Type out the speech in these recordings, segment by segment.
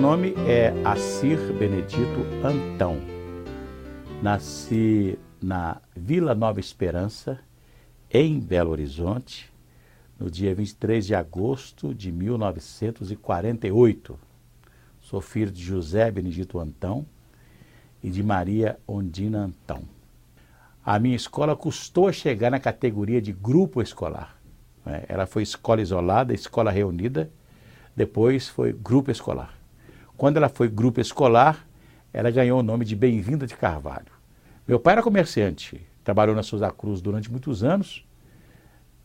nome é Assir Benedito Antão. Nasci na Vila Nova Esperança, em Belo Horizonte, no dia 23 de agosto de 1948. Sou filho de José Benedito Antão e de Maria Ondina Antão. A minha escola custou a chegar na categoria de grupo escolar. Ela foi escola isolada, escola reunida, depois foi grupo escolar. Quando ela foi grupo escolar, ela ganhou o nome de Bem-vinda de Carvalho. Meu pai era comerciante, trabalhou na Souza Cruz durante muitos anos,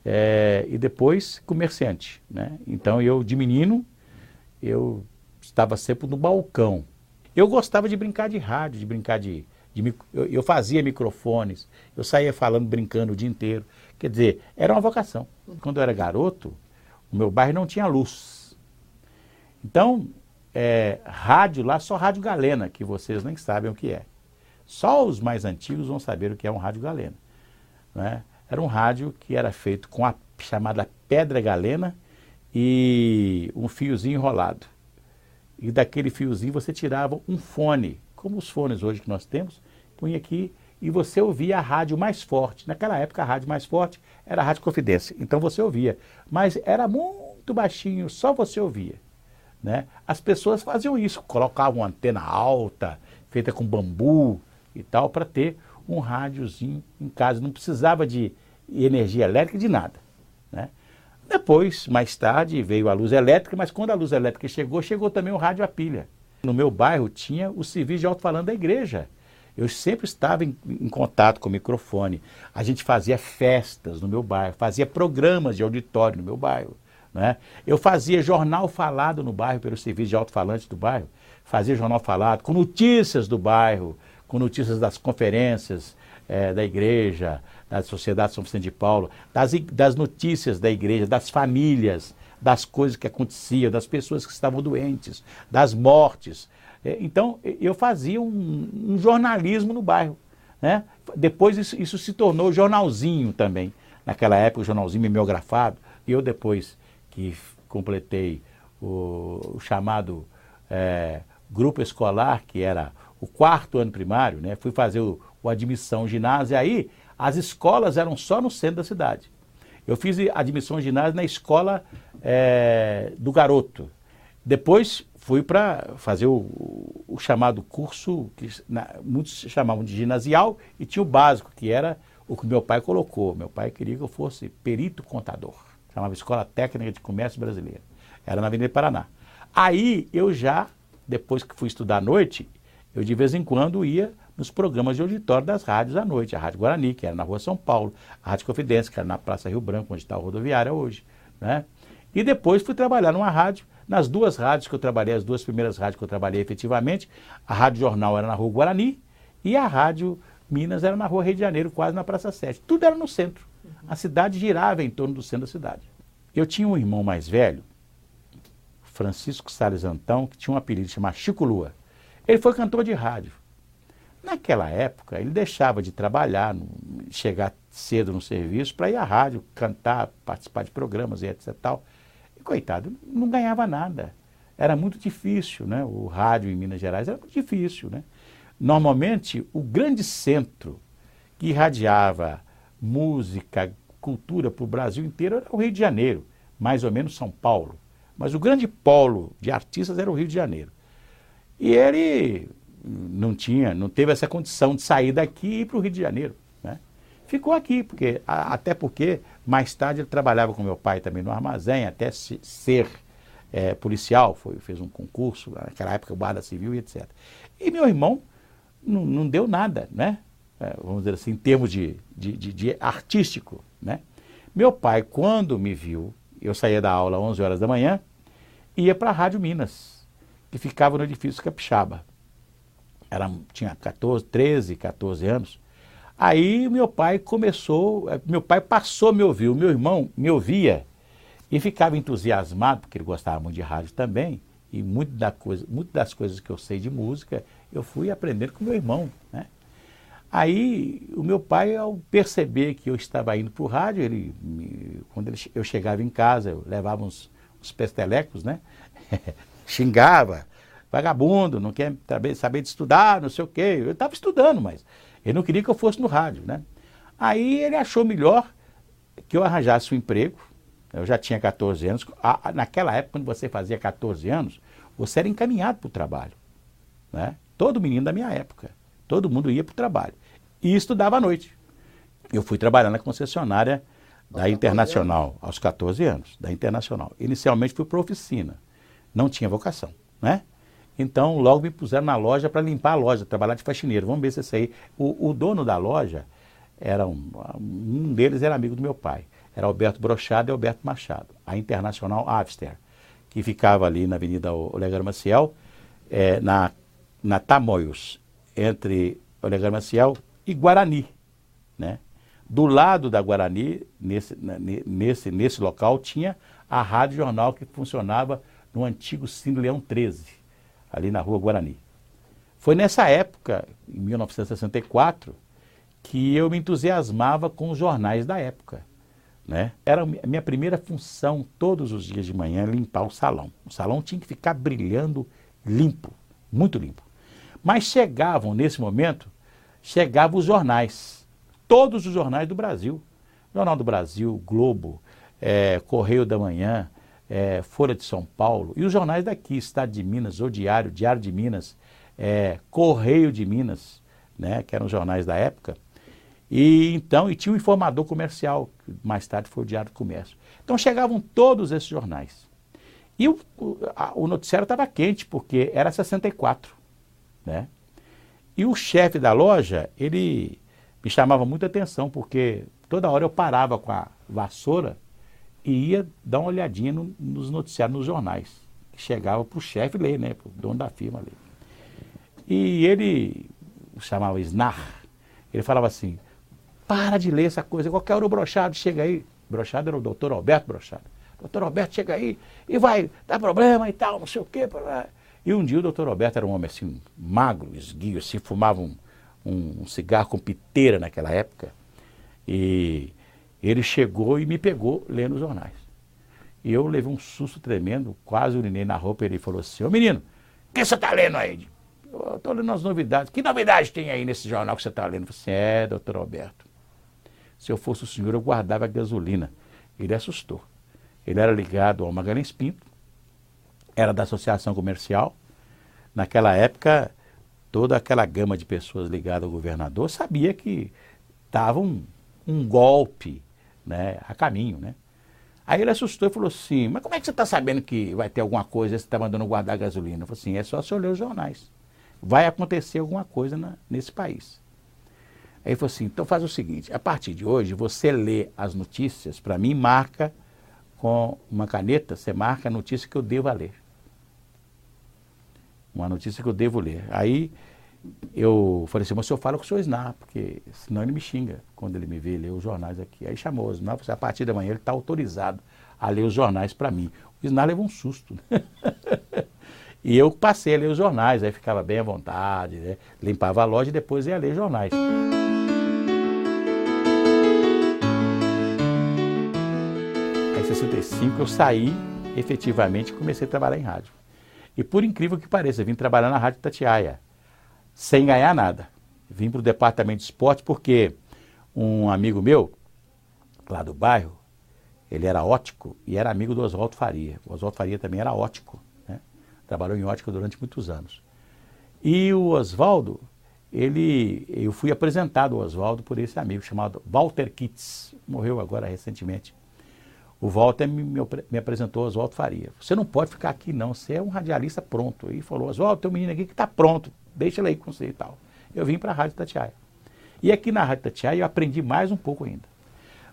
e depois comerciante, né? Então eu, de menino, eu estava sempre no balcão. Eu gostava de brincar de rádio, de brincar eu fazia microfones, eu saía falando, brincando o dia inteiro. Quer dizer, era uma vocação. Quando eu era garoto, o meu bairro não tinha luz. Então, rádio lá, só rádio galena, que vocês nem sabem o que é. Só os mais antigos vão saber o que é um rádio galena, né? Era um rádio que era feito com a chamada pedra galena e um fiozinho enrolado. E daquele fiozinho você tirava um fone, como os fones hoje que nós temos, punha aqui e você ouvia a rádio mais forte. Naquela época a rádio mais forte era a Rádio Confidência, então você ouvia. Mas era muito baixinho, só você ouvia, né? As pessoas faziam isso, colocavam uma antena alta, feita com bambu e tal, para ter um rádiozinho em casa. Não precisava de energia elétrica, de nada, né? Depois, mais tarde, veio a luz elétrica, mas quando a luz elétrica chegou também o rádio a pilha. No meu bairro tinha o serviço de alto-falante da igreja. Eu sempre estava em contato com o microfone. A gente fazia festas no meu bairro, fazia programas de auditório no meu bairro, né? Eu fazia jornal falado no bairro pelo serviço de alto-falante do bairro. Fazia jornal falado com notícias do bairro, com notícias das conferências da igreja, da Sociedade São Vicente de Paulo, das notícias da igreja, das famílias, das coisas que aconteciam, das pessoas que estavam doentes, das mortes. Então, eu fazia um jornalismo no bairro, né? Depois isso se tornou jornalzinho também. Naquela época, o jornalzinho mimeografado. E eu, depois que completei o chamado grupo escolar, que era o 4º ano primário, né? Fui fazer o admissão ginásio, e aí as escolas eram só no centro da cidade. Eu fiz admissão ginásio na escola do Garoto. Depois fui para fazer o chamado curso, que muitos chamavam de ginasial, e tinha o básico, que era o que meu pai colocou. Meu pai queria que eu fosse perito contador. Chamava Escola Técnica de Comércio Brasileira. Era na Avenida Paraná. Aí eu já, depois que fui estudar à noite, eu de vez em quando ia nos programas de auditório das rádios à noite. A Rádio Guarani, que era na Rua São Paulo, a Rádio Confidência, que era na Praça Rio Branco, onde está a rodoviária hoje, né? E depois fui trabalhar numa rádio, nas duas rádios que eu trabalhei, as duas primeiras rádios que eu trabalhei efetivamente. A Rádio Jornal era na Rua Guarani e a Rádio Minas era na Rua Rio de Janeiro, quase na Praça 7. Tudo era no centro. A cidade girava em torno do centro da cidade. Eu tinha um irmão mais velho, Francisco Salles Antão, que tinha um apelido chamado Chico Lua. Ele foi cantor de rádio. Naquela época, ele deixava de trabalhar, chegar cedo no serviço para ir à rádio, cantar, participar de programas e etc. Tal. E, coitado, não ganhava nada. Era muito difícil, né? O rádio em Minas Gerais era muito difícil, né? Normalmente, o grande centro que irradiava música, cultura para o Brasil inteiro era o Rio de Janeiro, mais ou menos São Paulo. Mas o grande polo de artistas era o Rio de Janeiro. E ele não teve essa condição de sair daqui e ir para o Rio de Janeiro, né? Ficou aqui, até porque mais tarde ele trabalhava com meu pai também no armazém, até ser policial, fez um concurso, naquela época, Guarda Civil e etc. E meu irmão não deu nada, né? Vamos dizer assim, em termos de artístico, né? Meu pai, quando me viu, eu saía da aula às 11 horas da manhã, ia para a Rádio Minas, que ficava no edifício Capixaba. Tinha 13, 14 anos. Aí meu pai passou a me ouvir, o meu irmão me ouvia e ficava entusiasmado, porque ele gostava muito de rádio também, e muito das coisas que eu sei de música, eu fui aprendendo com meu irmão, né? Aí o meu pai, ao perceber que eu estava indo para o rádio, quando eu chegava em casa, eu levava uns pestelecos, né? Xingava, vagabundo, não quer saber de estudar, não sei o quê. Eu estava estudando, mas ele não queria que eu fosse no rádio, né? Aí ele achou melhor que eu arranjasse um emprego. Eu já tinha 14 anos. Naquela época, quando você fazia 14 anos, você era encaminhado para o trabalho, né? Todo menino da minha época. Todo mundo ia para o trabalho. E estudava à noite. Eu fui trabalhar na concessionária da Internacional, aos 14 anos, da Internacional. Inicialmente fui para oficina. Não tinha vocação, né? Então, logo me puseram na loja para limpar a loja, trabalhar de faxineiro. Vamos ver se isso aí... O dono da loja, um deles era amigo do meu pai. Era Alberto Brochado e Alberto Machado. A Internacional Avster, que ficava ali na Avenida Olegário Maciel, na Tamoios, entre Olegário Maciel e Guarani, né? Do lado da Guarani, nesse local, tinha a Rádio Jornal que funcionava no antigo Cine Leão 13, ali na Rua Guarani. Foi nessa época, em 1964, que eu me entusiasmava com os jornais da época, né? Era a minha primeira função, todos os dias de manhã, limpar o salão. O salão tinha que ficar brilhando limpo, muito limpo. Mas nesse momento, chegavam os jornais. Todos os jornais do Brasil. Jornal do Brasil, Globo, Correio da Manhã, Folha de São Paulo. E os jornais daqui, Estado de Minas, O Diário, Diário de Minas, Correio de Minas, né, que eram os jornais da época. E tinha o Informador Comercial, que mais tarde foi o Diário do Comércio. Então chegavam todos esses jornais. E o noticiário estava quente, porque era 64, né? E o chefe da loja, ele me chamava muita atenção, porque toda hora eu parava com a vassoura e ia dar uma olhadinha nos noticiários, nos jornais. Que chegava para o chefe ler, né? Para o dono da firma ler. E ele chamava Snar. Ele falava assim: para de ler essa coisa, qualquer hora o Brochado chega aí. Brochado era o doutor Alberto Brochado. Doutor Alberto chega aí e vai dar problema e tal, não sei o quê. E um dia o doutor Alberto era um homem assim, magro, esguio, assim, fumava um cigarro com piteira naquela época. E ele chegou e me pegou lendo os jornais. E eu levei um susto tremendo, quase urinei na roupa. Ele falou assim: ô menino, o que você está lendo aí? Eu estou lendo as novidades. Que novidade tem aí nesse jornal que você está lendo? Eu falei assim: doutor Alberto, se eu fosse o senhor, eu guardava a gasolina. Ele assustou. Ele era ligado ao Magalhães Pinto, era da Associação Comercial. Naquela época, toda aquela gama de pessoas ligadas ao governador sabia que estava um golpe, né, a caminho, né? Aí ele assustou e falou assim: mas como é que você está sabendo que vai ter alguma coisa, você está mandando guardar a gasolina? Eu falei assim: é só você olhar os jornais. Vai acontecer alguma coisa nesse país. Aí ele falou assim: então faz o seguinte, a partir de hoje você lê as notícias, para mim marca com uma caneta, você marca a notícia que eu devo ler. Uma notícia que eu devo ler. Aí eu falei assim: mas o senhor fala com o senhor Snar, porque senão ele me xinga quando ele me vê ler os jornais aqui. Aí chamou o Snar, falou assim: a partir da manhã ele está autorizado a ler os jornais para mim. O Snar levou um susto. E eu passei a ler os jornais, aí ficava bem à vontade, né? Limpava a loja e depois ia ler jornais. Aí em 65 eu saí, efetivamente, e comecei a trabalhar em rádio. E por incrível que pareça, eu vim trabalhar na Rádio Itatiaia, sem ganhar nada. Vim para o departamento de esporte porque um amigo meu, lá do bairro, ele era ótico e era amigo do Oswaldo Faria. O Oswaldo Faria também era ótico, né? Trabalhou em ótica durante muitos anos. E o Oswaldo, eu fui apresentado ao Oswaldo por esse amigo chamado Walter Kitts, morreu agora recentemente. O Walter me apresentou ao Oswaldo Faria. Você não pode ficar aqui não, você é um radialista pronto. E falou: Oswaldo, tem um menino aqui que está pronto, deixa ele aí com você e tal. Eu vim para a Rádio Itatiaia. E aqui na Rádio Itatiaia eu aprendi mais um pouco ainda.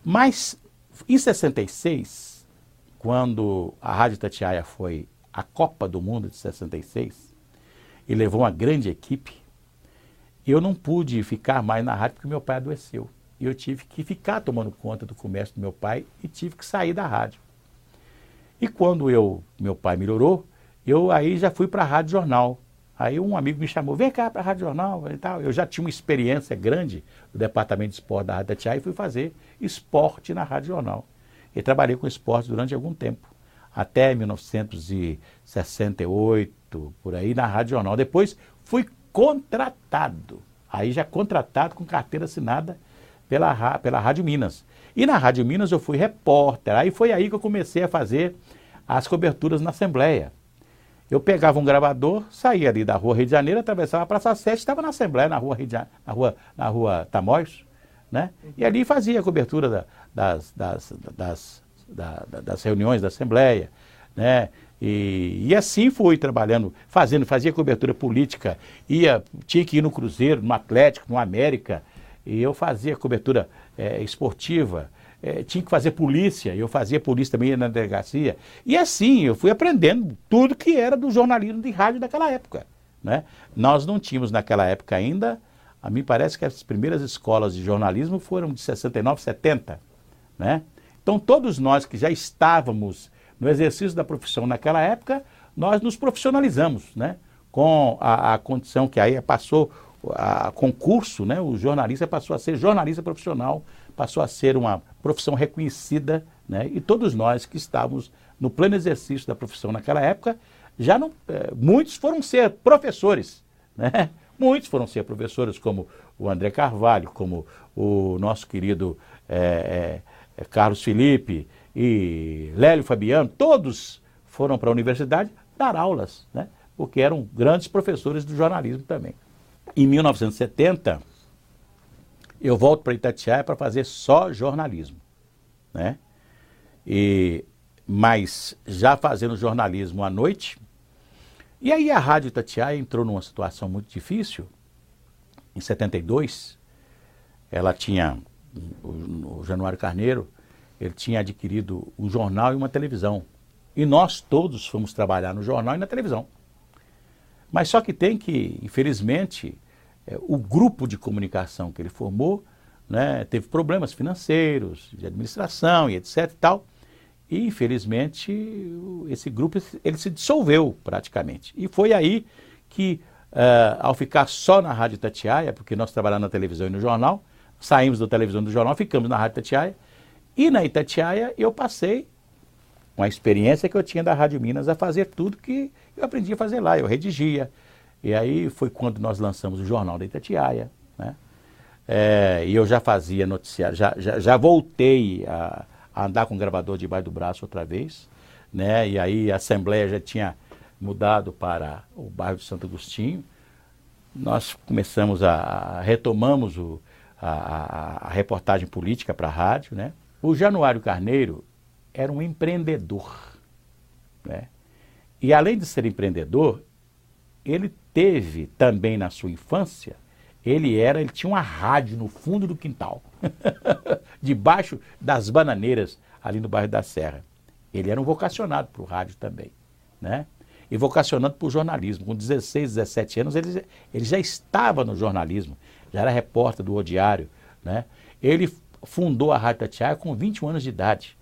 Mas em 66, quando a Rádio Itatiaia foi à Copa do Mundo de 66 e levou uma grande equipe, eu não pude ficar mais na rádio porque meu pai adoeceu. E eu tive que ficar tomando conta do comércio do meu pai e tive que sair da rádio. E quando meu pai melhorou, eu aí já fui para a Rádio Jornal. Aí um amigo me chamou: vem cá para a Rádio Jornal e tal. Eu já tinha uma experiência grande do departamento de esporte da Rádio Itatiaia e fui fazer esporte na Rádio Jornal. E trabalhei com esporte durante algum tempo. até 1968, por aí, na Rádio Jornal. Depois fui contratado, aí já contratado com carteira assinada pela Rádio Minas. E na Rádio Minas eu fui repórter, aí foi aí que eu comecei a fazer as coberturas na Assembleia. Eu pegava um gravador, saía ali da Rua Rio de Janeiro, atravessava a Praça 7, estava na Assembleia, na Rua Tamoios, né? E ali fazia a cobertura das reuniões da Assembleia, né? E assim fui trabalhando, fazia cobertura política, tinha que ir no Cruzeiro, no Atlético, no América, e eu fazia cobertura esportiva, tinha que fazer polícia, eu fazia polícia também na delegacia, e assim eu fui aprendendo tudo que era do jornalismo de rádio daquela época, né? Nós não tínhamos naquela época ainda, a mim parece que as primeiras escolas de jornalismo foram de 69, 70, né? Então todos nós que já estávamos no exercício da profissão naquela época, nós nos profissionalizamos, né? Com a condição que aí passou a concurso, né? O jornalista passou a ser jornalista profissional, passou a ser uma profissão reconhecida, né? E todos nós que estávamos no pleno exercício da profissão naquela época, já não, muitos foram ser professores, né? Muitos foram ser professores, como o André Carvalho, como o nosso querido Carlos Felipe e Lélio Fabiano, todos foram para a universidade dar aulas, né? Porque eram grandes professores do jornalismo também. Em 1970, eu volto para Itatiaia para fazer só jornalismo, né? Mas já fazendo jornalismo à noite. E aí a Rádio Itatiaia entrou numa situação muito difícil. Em 72, ela tinha, o Januário Carneiro, ele tinha adquirido um jornal e uma televisão. E nós todos fomos trabalhar no jornal e na televisão. Mas só que tem que, infelizmente, o grupo de comunicação que ele formou, né, teve problemas financeiros, de administração e etc e tal. E, infelizmente, esse grupo ele se dissolveu praticamente. E foi aí que, ao ficar só na Rádio Itatiaia, porque nós trabalhamos na televisão e no jornal, saímos da televisão e do jornal, ficamos na Rádio Itatiaia. E na Itatiaia eu passei, com a experiência que eu tinha da Rádio Minas, a fazer tudo que eu aprendi a fazer lá. Eu redigia. E aí foi quando nós lançamos o Jornal da Itatiaia, né? E eu já fazia noticiário, já voltei a andar com o gravador debaixo do braço outra vez, né? E aí a Assembleia já tinha mudado para o bairro de Santo Agostinho. Nós começamos retomamos a reportagem política para a rádio, né? O Januário Carneiro era um empreendedor, né? E além de ser empreendedor, ele teve também na sua infância, ele tinha uma rádio no fundo do quintal, debaixo das bananeiras, ali no bairro da Serra. Ele era um vocacionado para o rádio também, né? E vocacionado para o jornalismo. Com 16, 17 anos, ele já estava no jornalismo, já era repórter do O Diário, né? Ele fundou a Rádio Itatiaia com 21 anos de idade.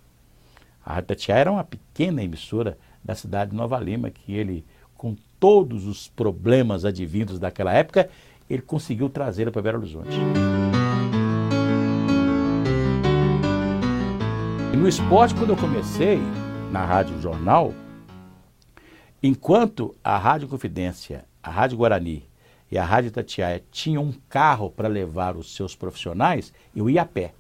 A Rádio Itatiaia era uma pequena emissora da cidade de Nova Lima, que ele, com todos os problemas advindos daquela época, ele conseguiu trazê-la para Belo Horizonte. E no esporte, quando eu comecei na Rádio Jornal, enquanto a Rádio Confidência, a Rádio Guarani e a Rádio Itatiaia tinham um carro para levar os seus profissionais, eu ia a pé.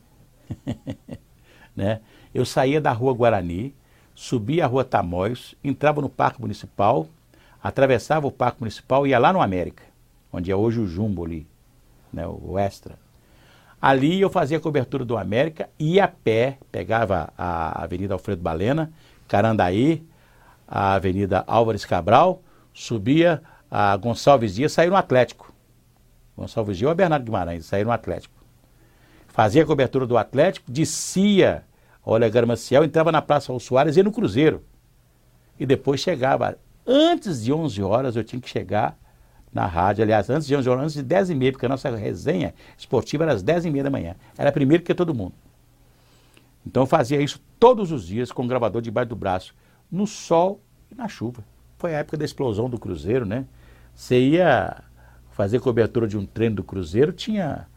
Né? Eu saía da Rua Guarani, subia a Rua Tamoios, entrava no Parque Municipal, atravessava o Parque Municipal e ia lá no América, onde é hoje o Jumbo ali, né, o Extra. Ali eu fazia a cobertura do América, ia a pé, pegava a Avenida Alfredo Balena, Carandaí, a Avenida Álvares Cabral, subia a Gonçalves Dias, saía no Atlético. Gonçalves Dias ou Bernardo Guimarães, saía no Atlético. Fazia a cobertura do Atlético, descia a Olegário Maciel, entrava na Praça Raul Soares e ia no Cruzeiro. E depois chegava, antes de 11 horas eu tinha que chegar na rádio, aliás, antes de 11 horas, antes de 10h30, porque a nossa resenha esportiva era às 10h30 da manhã. Era primeiro que todo mundo. Então eu fazia isso todos os dias com o gravador debaixo do braço, no sol e na chuva. Foi a época da explosão do Cruzeiro, né? Você ia fazer cobertura de um treino do Cruzeiro, tinha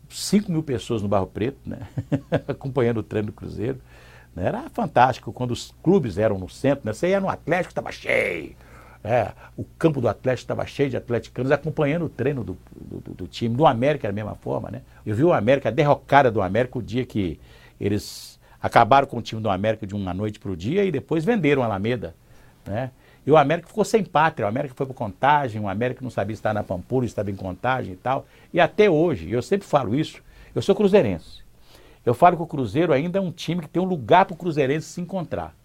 5.000 pessoas no Barro Preto, né? Acompanhando o treino do Cruzeiro, né? Era fantástico quando os clubes eram no centro, né? Você ia no Atlético, estava cheio. O campo do Atlético estava cheio de atleticanos acompanhando o treino do time. Do América da mesma forma, né? Eu vi o América, a derrocada do América, o dia que eles acabaram com o time do América de uma noite para o dia e depois venderam a Alameda, né? E o América ficou sem pátria, o América foi para Contagem, o América não sabia estar na Pampulha, estava em Contagem e tal. E até hoje, eu sempre falo isso, eu sou cruzeirense. Eu falo que o Cruzeiro ainda é um time que tem um lugar para o cruzeirense se encontrar.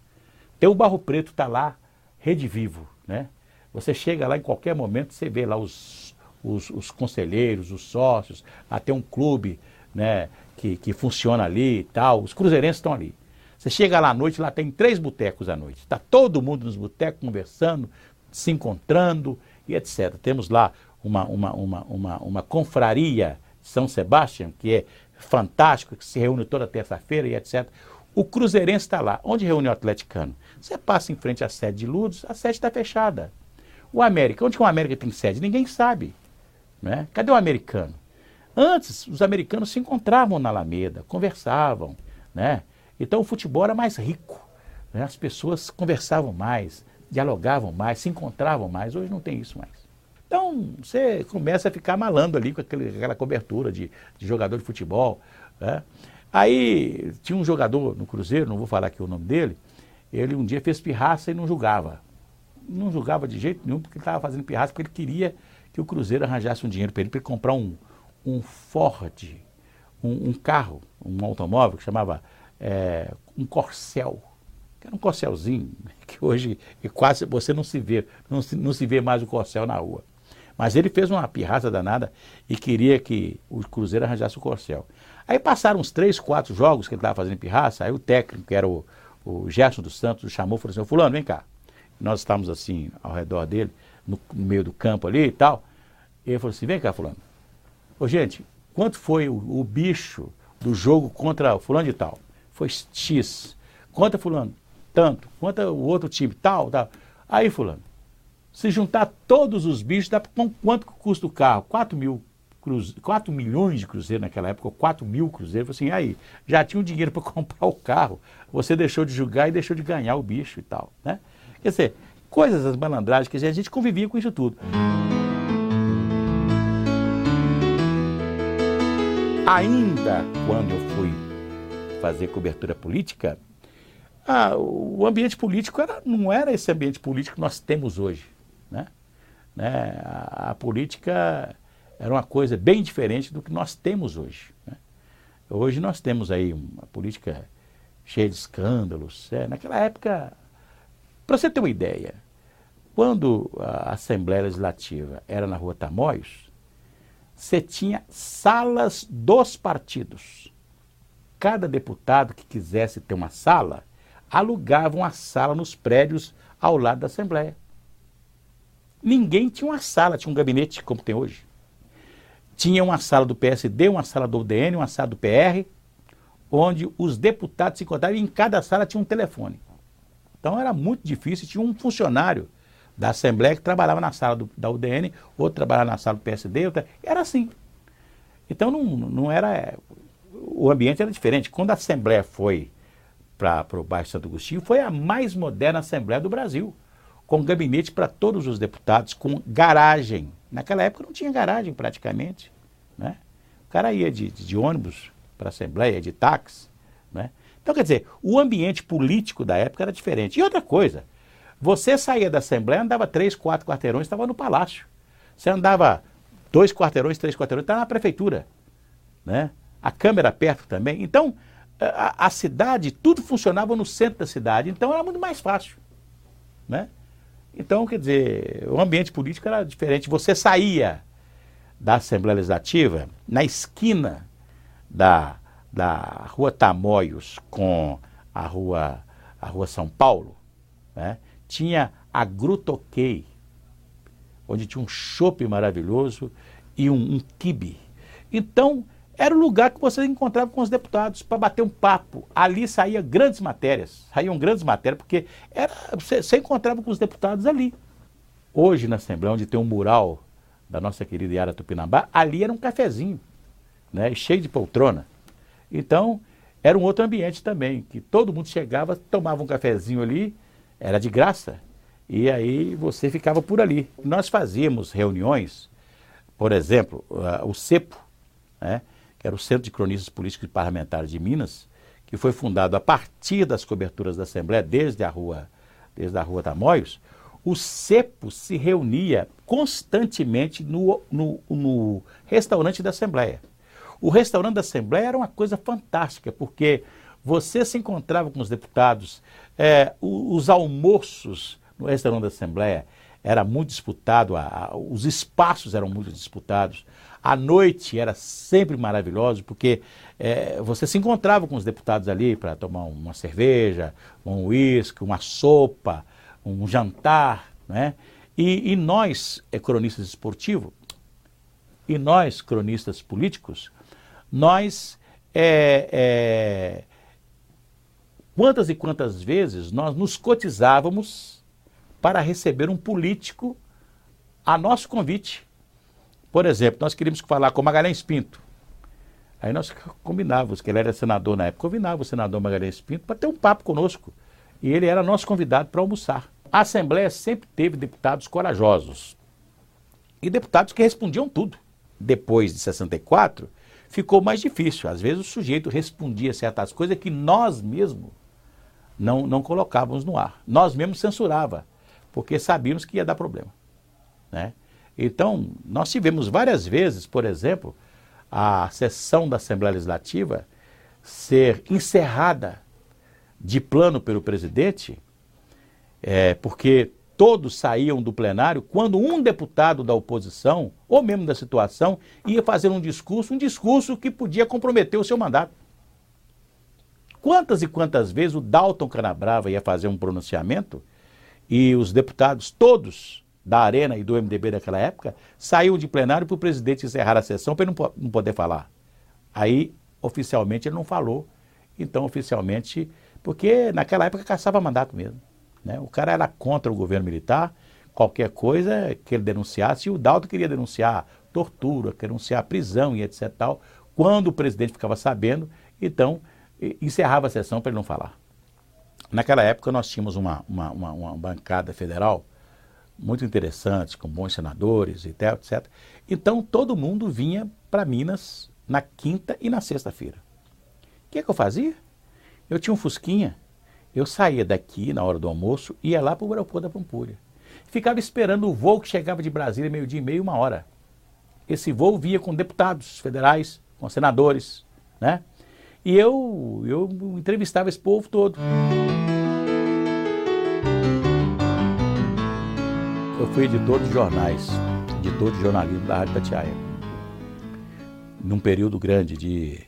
Tem o Barro Preto, está lá, Rede Vivo, né? Você chega lá em qualquer momento, você vê lá os conselheiros, os sócios, até um clube, né, que funciona ali e tal. Os cruzeirenses estão ali. Você chega lá à noite, lá tem 3 botecos à noite. Está todo mundo nos botecos conversando, se encontrando e etc. Temos lá uma confraria de São Sebastião, que é fantástico, que se reúne toda terça-feira e etc. O cruzeirense está lá. Onde reúne o atleticano? Você passa em frente à sede de Lourdes, a sede está fechada. O América, onde que o América tem sede? Ninguém sabe, né? Cadê o americano? Antes, os americanos se encontravam na Alameda, conversavam, né? Então o futebol era mais rico, né? As pessoas conversavam mais, dialogavam mais, se encontravam mais. Hoje não tem isso mais. Então você começa a ficar malandro ali com aquela cobertura de jogador de futebol, né? Aí tinha um jogador no Cruzeiro, não vou falar aqui o nome dele, ele um dia fez pirraça e não julgava. Não julgava de jeito nenhum porque ele estava fazendo pirraça, porque ele queria que o Cruzeiro arranjasse um dinheiro para ele comprar um Ford, um carro, um automóvel que chamava um Corcel, que era um Corcelzinho, que hoje quase você não se vê mais o Corcel na rua. Mas ele fez uma pirraça danada e queria que o Cruzeiro arranjasse o Corcel. Aí passaram uns 3, 4 jogos que ele estava fazendo pirraça, aí o técnico, que era o Gerson dos Santos, o chamou e falou assim: fulano, vem cá. Nós estávamos assim, ao redor dele, no meio do campo ali e tal. E ele falou assim: vem cá, fulano. Ô, gente, quanto foi o bicho do jogo contra o fulano de tal? Foi X. Contra fulano, tanto. Contra o outro time, tal, tal. Aí, fulano, se juntar todos os bichos, dá quanto custa o carro? 4 milhões de cruzeiros naquela época, 4 mil cruzeiros. Assim, aí, já tinha o dinheiro para comprar o carro. Você deixou de julgar e deixou de ganhar o bicho e tal, né? Quer dizer, coisas, as malandragens, quer dizer, a gente convivia com isso tudo. Ainda quando eu fui fazer cobertura política, o ambiente político não era esse ambiente político que nós temos hoje, né? A política era uma coisa bem diferente do que nós temos hoje, né? Hoje nós temos aí uma política cheia de escândalos. Naquela época, para você ter uma ideia, quando a Assembleia Legislativa era na Rua Tamoios, você tinha salas dos partidos. Cada deputado que quisesse ter uma sala, alugava uma sala nos prédios ao lado da Assembleia. Ninguém tinha uma sala, tinha um gabinete como tem hoje. Tinha uma sala do PSD, uma sala do UDN, uma sala do PR, onde os deputados se encontravam e em cada sala tinha um telefone. Então era muito difícil, tinha um funcionário da Assembleia que trabalhava na sala da UDN, outro trabalhava na sala do PSD, era assim. Então não era... O ambiente era diferente. Quando a Assembleia foi para o bairro Santo Agostinho, foi a mais moderna Assembleia do Brasil, com gabinete para todos os deputados, com garagem. Naquela época não tinha garagem praticamente, né? O cara ia de ônibus para a Assembleia, de táxi, né? Então, quer dizer, o ambiente político da época era diferente. E outra coisa, você saía da Assembleia, andava 3, 4 quarteirões, estava no Palácio. Você andava 2 quarteirões, 3 quarteirões, estava na Prefeitura, né? A Câmara perto também. Então, a cidade, tudo funcionava no centro da cidade, então era muito mais fácil, né? Então, quer dizer, o ambiente político era diferente. Você saía da Assembleia Legislativa, na esquina da Rua Tamoios com a Rua São Paulo, né? Tinha a Gruta OK, onde tinha um chopp maravilhoso e um quibe. Então, era o lugar que você encontrava com os deputados para bater um papo. Ali saíam grandes matérias, porque você encontrava com os deputados ali. Hoje, na Assembleia, onde tem um mural da nossa querida Yara Tupinambá, ali era um cafezinho, né, cheio de poltrona. Então, era um outro ambiente também, que todo mundo chegava, tomava um cafezinho ali, era de graça, e aí você ficava por ali. Nós fazíamos reuniões, por exemplo, o CEPO, né, que era o Centro de Cronistas Políticos e Parlamentares de Minas, que foi fundado a partir das coberturas da Assembleia, desde a Rua Tamoios. O CEPO se reunia constantemente no restaurante da Assembleia. O restaurante da Assembleia era uma coisa fantástica, porque você se encontrava com os deputados, os almoços no restaurante da Assembleia era muito disputado, os espaços eram muito disputados, a noite era sempre maravilhosa, porque você se encontrava com os deputados ali para tomar uma cerveja, um uísque, uma sopa, um jantar, né? E nós, cronistas esportivos, e nós, cronistas políticos, nós, quantas e quantas vezes nós nos cotizávamos para receber um político a nosso convite. Por exemplo, nós queríamos falar com Magalhães Pinto. Aí nós combinávamos, que ele era senador na época, combinava o senador Magalhães Pinto para ter um papo conosco. E ele era nosso convidado para almoçar. A Assembleia sempre teve deputados corajosos e deputados que respondiam tudo. Depois de 64, ficou mais difícil. Às vezes o sujeito respondia certas coisas que nós mesmos não colocávamos no ar. Nós mesmos censurava, porque sabíamos que ia dar problema, né? Então, nós tivemos várias vezes, por exemplo, a sessão da Assembleia Legislativa ser encerrada de plano pelo presidente, porque todos saíam do plenário quando um deputado da oposição, ou mesmo da situação, ia fazer um discurso que podia comprometer o seu mandato. Quantas e quantas vezes o Dalton Canabrava ia fazer um pronunciamento e os deputados todos da Arena e do MDB daquela época saíam de plenário para o presidente encerrar a sessão para ele não poder falar. Aí, oficialmente, ele não falou. Então, oficialmente, porque naquela época caçava mandato mesmo, né? O cara era contra o governo militar, qualquer coisa que ele denunciasse, e o Dalton queria denunciar tortura, queria denunciar prisão e etc. tal. Quando o presidente ficava sabendo, então encerrava a sessão para ele não falar. Naquela época nós tínhamos uma bancada federal muito interessante, com bons senadores e tal, etc. Então todo mundo vinha para Minas na quinta e na sexta-feira. O que eu fazia? Eu tinha um fusquinha, eu saía daqui na hora do almoço, ia lá para o aeroporto da Pampulha. Ficava esperando o voo que chegava de Brasília, 12h30, 1h. Esse voo vinha com deputados federais, com senadores, né? E eu entrevistava esse povo todo. Eu fui editor de jornais, editor de jornalismo da Rádio Itatiaia, num período grande de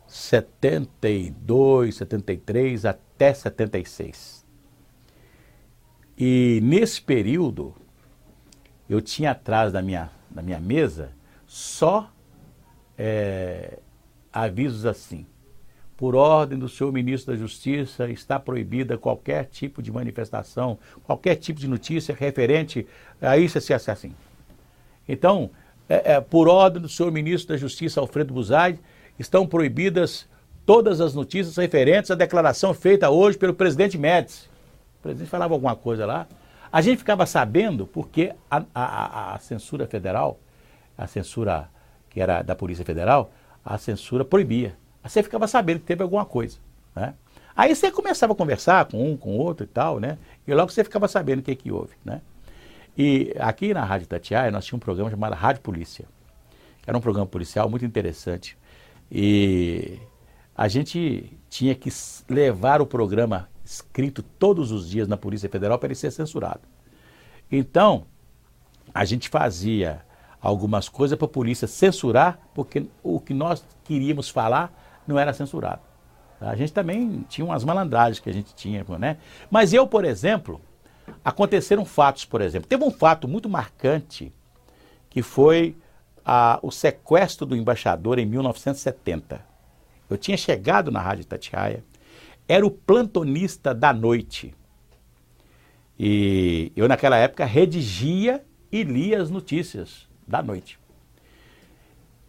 72, 73 até 76. E nesse período, eu tinha atrás da minha mesa só avisos assim: por ordem do senhor ministro da Justiça, está proibida qualquer tipo de manifestação, qualquer tipo de notícia referente a isso, assim. Então, por ordem do senhor ministro da Justiça, Alfredo Buzaide, estão proibidas todas as notícias referentes à declaração feita hoje pelo presidente Médici. O presidente falava alguma coisa lá. A gente ficava sabendo porque a censura federal, a censura que era da Polícia Federal, a censura proibia. Você ficava sabendo que teve alguma coisa, né? Aí você começava a conversar com um, com o outro e tal, né? E logo você ficava sabendo o que houve, né? E aqui na Rádio Itatiaia nós tínhamos um programa chamado Rádio Polícia. Era um programa policial muito interessante. E a gente tinha que levar o programa escrito todos os dias na Polícia Federal para ele ser censurado. Então, a gente fazia algumas coisas para a polícia censurar, porque o que nós queríamos falar não era censurado. A gente também tinha umas malandragens que a gente tinha, né? Mas eu, por exemplo, aconteceram fatos, por exemplo. Teve um fato muito marcante, que foi o sequestro do embaixador em 1970. Eu tinha chegado na Rádio Itatiaia, era o plantonista da noite. E eu, naquela época, redigia e lia as notícias da noite.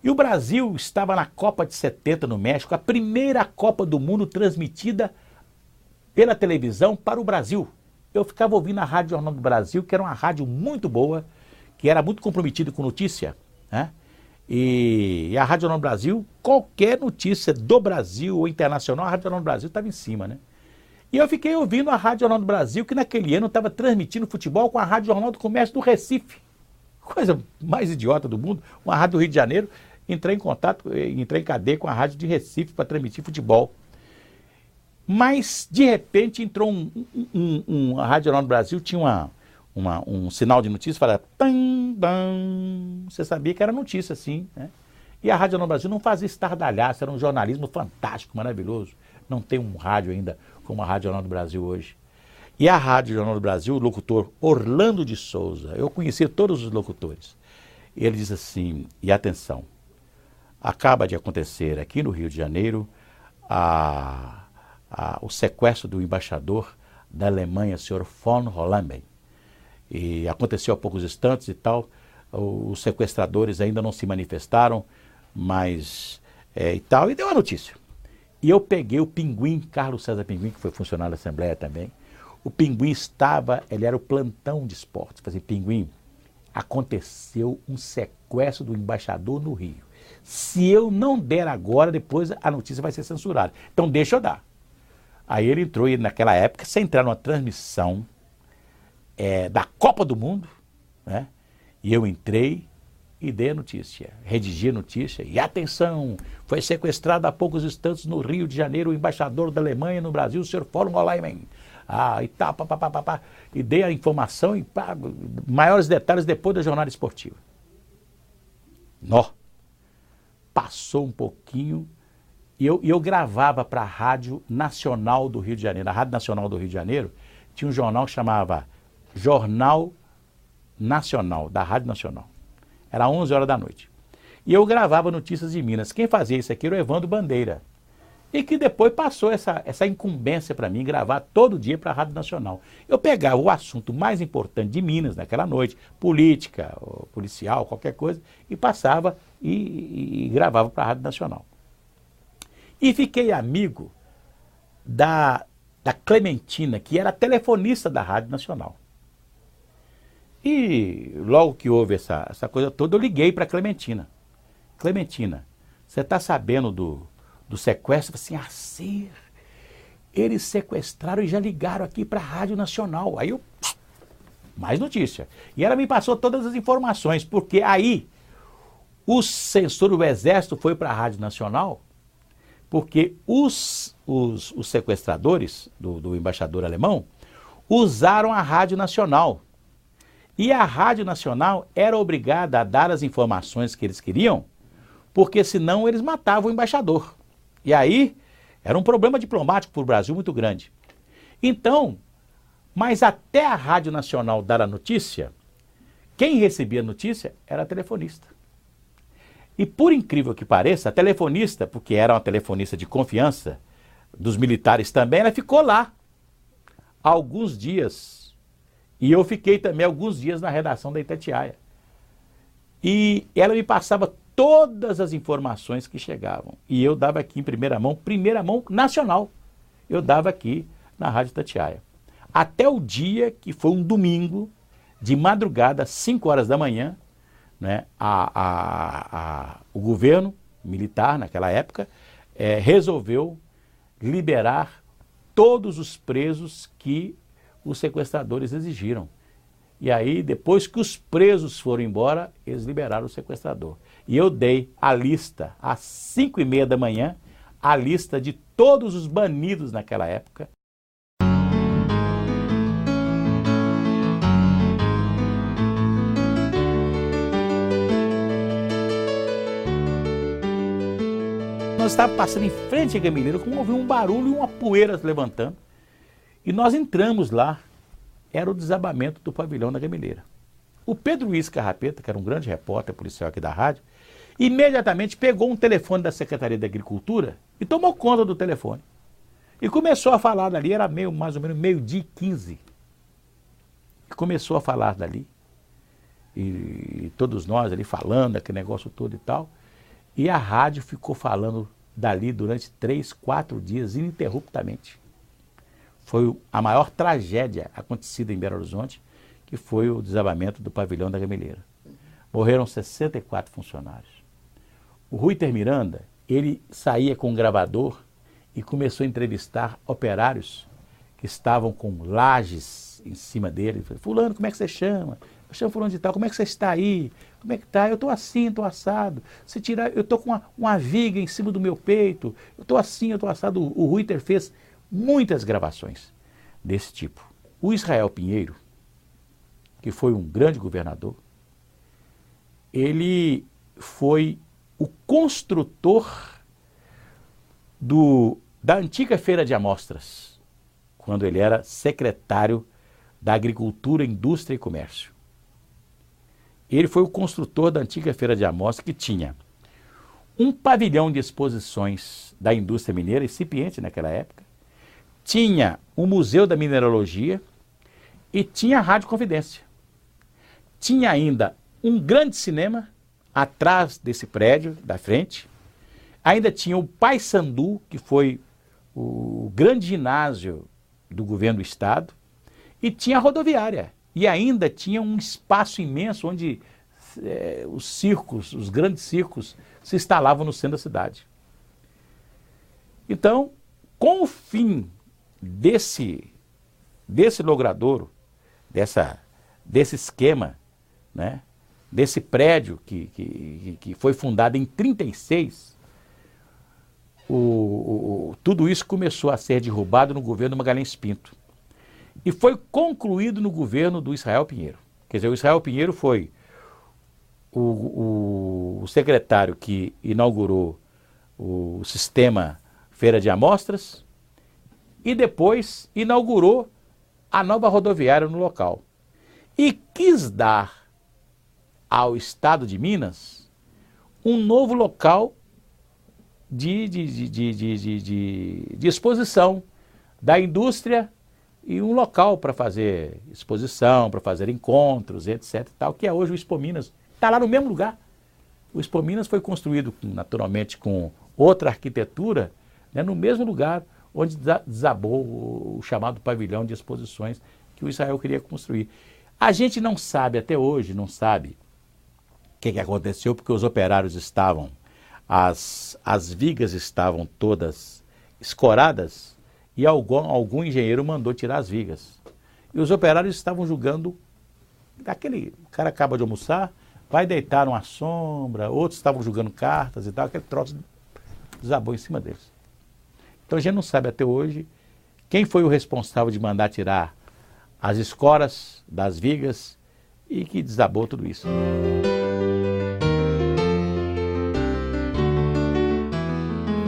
E o Brasil estava na Copa de 70 no México, a primeira Copa do Mundo transmitida pela televisão para o Brasil. Eu ficava ouvindo a Rádio Jornal do Brasil, que era uma rádio muito boa, que era muito comprometida com notícia, né? E a Rádio Jornal do Brasil, qualquer notícia do Brasil ou internacional, a Rádio Jornal do Brasil estava em cima, né? E eu fiquei ouvindo a Rádio Jornal do Brasil, que naquele ano estava transmitindo futebol com a Rádio Jornal do Comércio do Recife. Coisa mais idiota do mundo, uma rádio do Rio de Janeiro, entrei em cadeia com a rádio de Recife para transmitir futebol. Mas, de repente, entrou a Rádio Jornal do Brasil, tinha um sinal de notícia, falava tam, tam. Você sabia que era notícia, sim, né? E a Rádio Jornal do Brasil não fazia estardalhaço, era um jornalismo fantástico, maravilhoso. Não tem um rádio ainda como a Rádio Jornal do Brasil hoje. E a Rádio Jornal do Brasil, o locutor Orlando de Souza, eu conhecia todos os locutores. Ele diz assim, e atenção, acaba de acontecer aqui no Rio de Janeiro o sequestro do embaixador da Alemanha, senhor von Hollenbein. E aconteceu há poucos instantes e tal, os sequestradores ainda não se manifestaram, mas e tal, e deu a notícia. E eu peguei o Pinguim, Carlos César Pinguim, que foi funcionário da Assembleia também. O Pinguim ele era o plantão de esportes. Falei, Pinguim, aconteceu um sequestro do embaixador no Rio. Se eu não der agora, depois a notícia vai ser censurada. Então deixa eu dar. Aí ele entrou, e naquela época, sem entrar numa transmissão da Copa do Mundo, né? E eu entrei e dei a notícia, redigi a notícia, e atenção, foi sequestrado há poucos instantes no Rio de Janeiro o embaixador da Alemanha no Brasil, o senhor von Hollenbein. E tal, e dei a informação e maiores detalhes depois da jornada esportiva. Passou um pouquinho e eu gravava para a Rádio Nacional do Rio de Janeiro. A Rádio Nacional do Rio de Janeiro tinha um jornal que chamava Jornal Nacional, da Rádio Nacional. Era 11 horas da noite. E eu gravava notícias de Minas. Quem fazia isso aqui era o Evandro Bandeira. E que depois passou essa incumbência para mim, gravar todo dia para a Rádio Nacional. Eu pegava o assunto mais importante de Minas naquela noite, política, policial, qualquer coisa, e passava e gravava para a Rádio Nacional. E fiquei amigo da Clementina, que era telefonista da Rádio Nacional. E logo que houve essa coisa toda, eu liguei para a Clementina. Clementina, você está sabendo do sequestro? Eu falei assim, eles sequestraram e já ligaram aqui para a Rádio Nacional. Aí eu, mais notícia. E ela me passou todas as informações, porque aí o censor do Exército foi para a Rádio Nacional, porque os sequestradores do embaixador alemão usaram a Rádio Nacional. E a Rádio Nacional era obrigada a dar as informações que eles queriam, porque senão eles matavam o embaixador. E aí era um problema diplomático para o Brasil muito grande. Então, mas até a Rádio Nacional dar a notícia, quem recebia a notícia era a telefonista. E por incrível que pareça, a telefonista, porque era uma telefonista de confiança dos militares também, ela ficou lá alguns dias. E eu fiquei também alguns dias na redação da Itatiaia. E ela me passava todas as informações que chegavam. E eu dava aqui em primeira mão nacional. Eu dava aqui na Rádio Itatiaia. Até o dia que foi um domingo, de madrugada, 5 horas da manhã, né, o governo militar, naquela época, resolveu liberar todos os presos que os sequestradores exigiram. E aí, depois que os presos foram embora, eles liberaram o sequestrador. E eu dei a lista, às 5h30 da manhã, a lista de todos os banidos naquela época. Nós estávamos passando em frente à Gameleira, como ouviu um barulho e uma poeira se levantando. E nós entramos lá, era o desabamento do pavilhão da Gameleira. O Pedro Luiz Carrapeta, que era um grande repórter policial aqui da rádio, imediatamente pegou um telefone da Secretaria da Agricultura e tomou conta do telefone. E começou a falar dali, era mais ou menos 12h15. E começou a falar dali. E todos nós ali falando, aquele negócio todo e tal. E a rádio ficou falando dali durante 3, 4 dias, ininterruptamente. Foi a maior tragédia acontecida em Belo Horizonte, que foi o desabamento do pavilhão da Gameleira. Morreram 64 funcionários. O Ruiter Miranda, ele saía com um gravador e começou a entrevistar operários que estavam com lajes em cima dele. Fulano, como é que você chama? Eu chamo fulano de tal, como é que você está aí? Como é que está? Eu estou assim, estou assado. Se tirar, eu estou com uma viga em cima do meu peito. Eu estou assim, eu estou assado. O Ruiter fez muitas gravações desse tipo. O Israel Pinheiro, que foi um grande governador, ele foi o construtor da antiga Feira de Amostras, quando ele era secretário da Agricultura, Indústria e Comércio. Ele foi o construtor da antiga Feira de Amostras, que tinha um pavilhão de exposições da indústria mineira, incipiente naquela época, tinha o Museu da Mineralogia e tinha a Rádio Confidência. Tinha ainda um grande cinema atrás desse prédio, da frente. Ainda tinha o Paissandu, que foi o grande ginásio do governo do estado, e tinha a rodoviária. E ainda tinha um espaço imenso onde os circos, os grandes circos, se instalavam no centro da cidade. Então, com o fim desse logradouro, desse esquema, né, desse prédio que foi fundado em 1936, tudo isso começou a ser derrubado no governo Magalhães Pinto. E foi concluído no governo do Israel Pinheiro. Quer dizer, o Israel Pinheiro foi o secretário que inaugurou o sistema Feira de Amostras e depois inaugurou a nova rodoviária no local. E quis dar ao estado de Minas um novo local de exposição da indústria e um local para fazer exposição, para fazer encontros, etc. e tal, que é hoje o Expo Minas. Está lá no mesmo lugar. O Expo Minas foi construído, naturalmente, com outra arquitetura, né, no mesmo lugar onde desabou o chamado pavilhão de exposições que o Israel queria construir. A gente não sabe, até hoje, não sabe o que aconteceu, porque os operários estavam, as vigas estavam todas escoradas e algum engenheiro mandou tirar as vigas. E os operários estavam julgando, o cara acaba de almoçar, vai deitar numa sombra, outros estavam jogando cartas e tal, aquele troço desabou em cima deles. Então a gente não sabe até hoje quem foi o responsável de mandar tirar as escoras das vigas e que desabou tudo isso.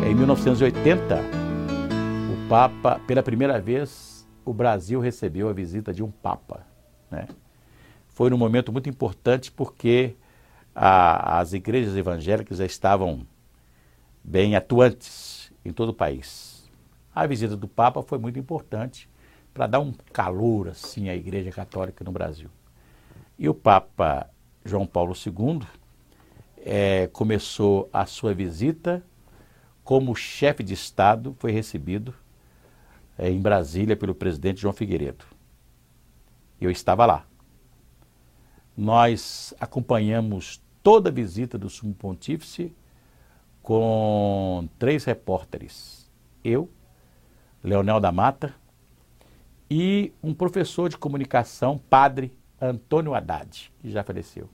Em 1980, o Papa, pela primeira vez, o Brasil recebeu a visita de um Papa, né? Foi num momento muito importante porque as igrejas evangélicas já estavam bem atuantes em todo o país. A visita do Papa foi muito importante para dar um calor assim à Igreja Católica no Brasil. E o Papa João Paulo II começou a sua visita como chefe de Estado, foi recebido em Brasília pelo presidente João Figueiredo. Eu estava lá. Nós acompanhamos toda a visita do Sumo Pontífice com 3 repórteres. Eu, Leonel da Mata e um professor de comunicação, padre Antônio Haddad, que já faleceu.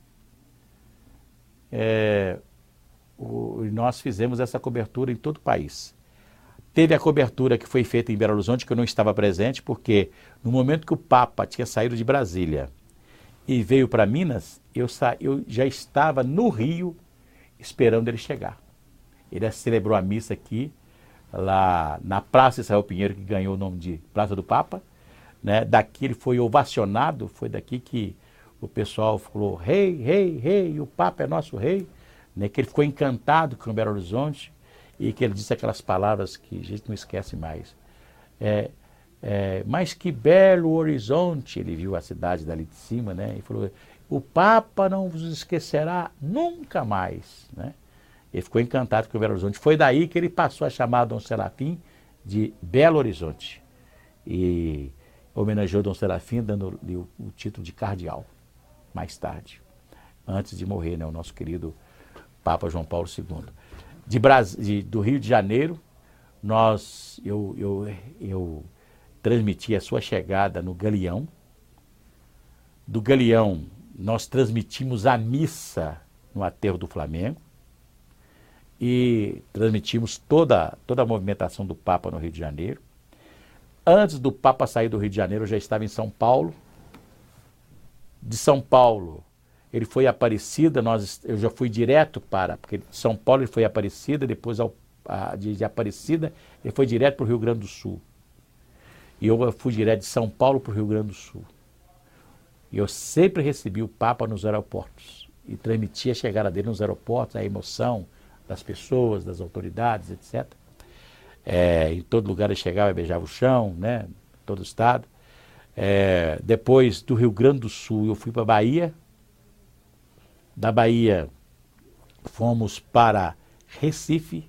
Nós fizemos essa cobertura em todo o país. Teve a cobertura que foi feita em Belo Horizonte, que eu não estava presente, porque no momento que o Papa tinha saído de Brasília e veio para Minas, eu já estava no Rio esperando ele chegar. Ele celebrou a missa aqui, lá na Praça Israel Pinheiro, que ganhou o nome de Praça do Papa, né? Daqui ele foi ovacionado, foi daqui que o pessoal falou, rei, rei, rei, o Papa é nosso rei, né? Que ele ficou encantado com Belo Horizonte e que ele disse aquelas palavras que a gente não esquece mais. Mas que belo horizonte, ele viu a cidade dali de cima, né? E falou, o Papa não vos esquecerá nunca mais, né? Ele ficou encantado com Belo Horizonte. Foi daí que ele passou a chamar Dom Serafim de Belo Horizonte. E homenageou Dom Serafim dando-lhe o título de cardeal, mais tarde, antes de morrer, né, o nosso querido Papa João Paulo II. Do Rio de Janeiro, eu transmiti a sua chegada no Galeão. Do Galeão, nós transmitimos a missa no Aterro do Flamengo e transmitimos toda a movimentação do Papa no Rio de Janeiro. Antes do Papa sair do Rio de Janeiro, eu já estava em São Paulo. De São Paulo, ele foi a Aparecida, eu já fui direto porque de São Paulo ele foi a Aparecida, depois de Aparecida ele foi direto para o Rio Grande do Sul. E eu fui direto de São Paulo para o Rio Grande do Sul. E eu sempre recebi o Papa nos aeroportos e transmitia a chegada dele nos aeroportos, a emoção das pessoas, das autoridades, etc. Em todo lugar ele chegava e beijava o chão, né? Em todo o estado. Depois do Rio Grande do Sul eu fui para a Bahia. Da Bahia fomos para Recife.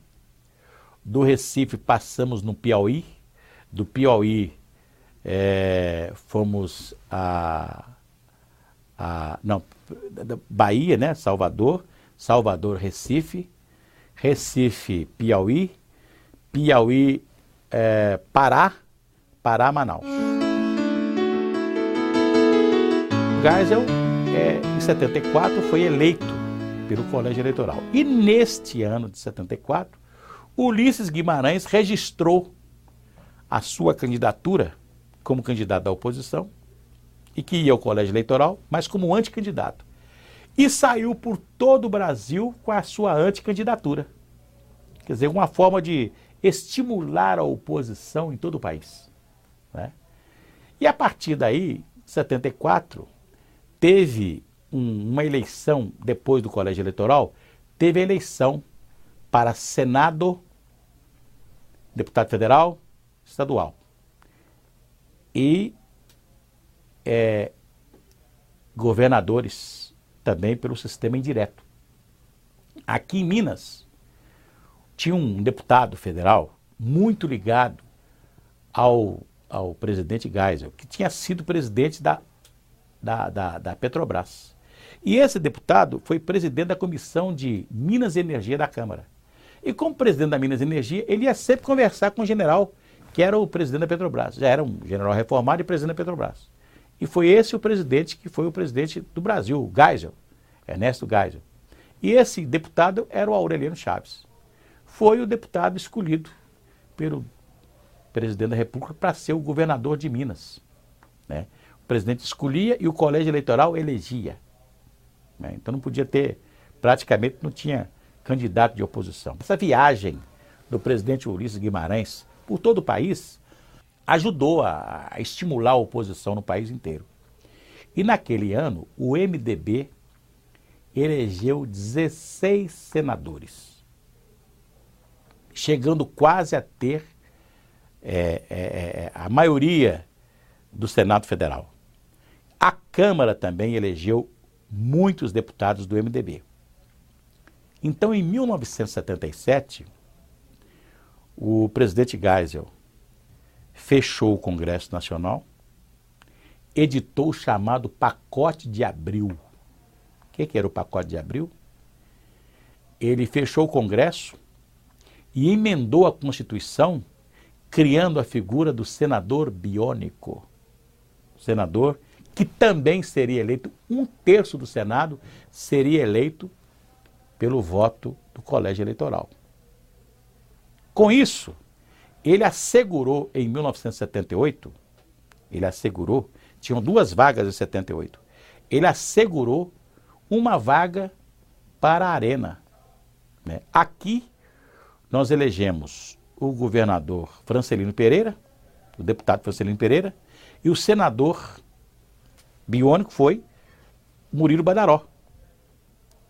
Do Recife passamos no Piauí. Do Piauí fomos Bahia, né? Salvador, Recife, Piauí, Pará, Manaus. Geisel, em 74, foi eleito pelo Colégio Eleitoral. E neste ano de 74, Ulisses Guimarães registrou a sua candidatura como candidato da oposição e que ia ao Colégio Eleitoral, mas como anticandidato. E saiu por todo o Brasil com a sua anticandidatura. Quer dizer, uma forma de estimular a oposição em todo o país, né? E a partir daí, em 74, teve uma eleição, depois do Colégio Eleitoral, teve a eleição para Senado, deputado federal, estadual. E governadores também pelo sistema indireto. Aqui em Minas, tinha um deputado federal muito ligado ao presidente Geisel, que tinha sido presidente da Petrobras. E esse deputado foi presidente da Comissão de Minas e Energia da Câmara. E como presidente da Minas e Energia, ele ia sempre conversar com o general, que era o presidente da Petrobras. Já era um general reformado e presidente da Petrobras. E foi esse o presidente que foi o presidente do Brasil, o Geisel, Ernesto Geisel. E esse deputado era o Aureliano Chaves. Foi o deputado escolhido pelo presidente da República para ser o governador de Minas, né? O presidente escolhia e o colégio eleitoral elegia, né? Então não podia ter, praticamente não tinha candidato de oposição. Essa viagem do presidente Ulisses Guimarães por todo o país ajudou a estimular a oposição no país inteiro. E naquele ano, o MDB elegeu 16 senadores, chegando quase a ter a maioria do Senado Federal. A Câmara também elegeu muitos deputados do MDB. Então, em 1977, o presidente Geisel fechou o Congresso Nacional, editou o chamado Pacote de Abril. O que era o Pacote de Abril? Ele fechou o Congresso e emendou a Constituição, criando a figura do senador biônico. Senador que também seria eleito, 1/3 do Senado seria eleito pelo voto do Colégio Eleitoral. Com isso, ele assegurou em 1978, tinham 2 vagas em 78, ele assegurou uma vaga para a Arena, né? Aqui nós elegemos o governador Francelino Pereira, o deputado Francelino Pereira, e o senador biônico foi Murilo Badaró.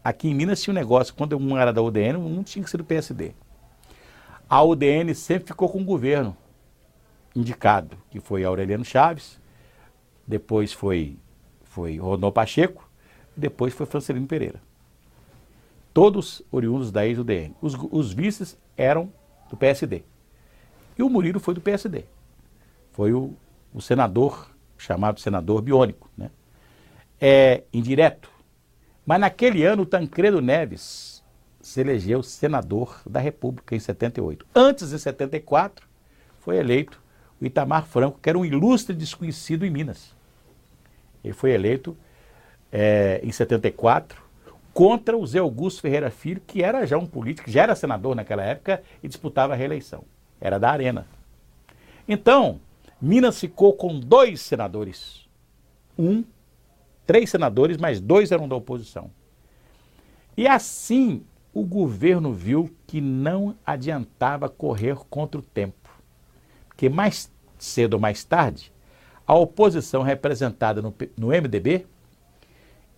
Aqui em Minas tinha um negócio, quando um era da UDN, um tinha que ser do PSD. A UDN sempre ficou com o governo indicado, que foi Aureliano Chaves, depois foi Rodolfo Pacheco, depois foi Francelino Pereira. todos oriundos da ex-UDN. Os vices eram do PSD. E o Murilo foi do PSD. Foi o senador, chamado senador biônico, né? Indireto. Mas naquele ano o Tancredo Neves se elegeu senador da República em 78. Antes, em 74, foi eleito o Itamar Franco, que era um ilustre desconhecido em Minas. Ele foi eleito em 74 contra o Zé Augusto Ferreira Filho, que era já um político, já era senador naquela época e disputava a reeleição. Era da Arena. Então, Minas ficou com 2 senadores. 3 senadores, mas 2 eram da oposição. E assim o governo viu que não adiantava correr contra o tempo. Porque mais cedo ou mais tarde, a oposição representada no MDB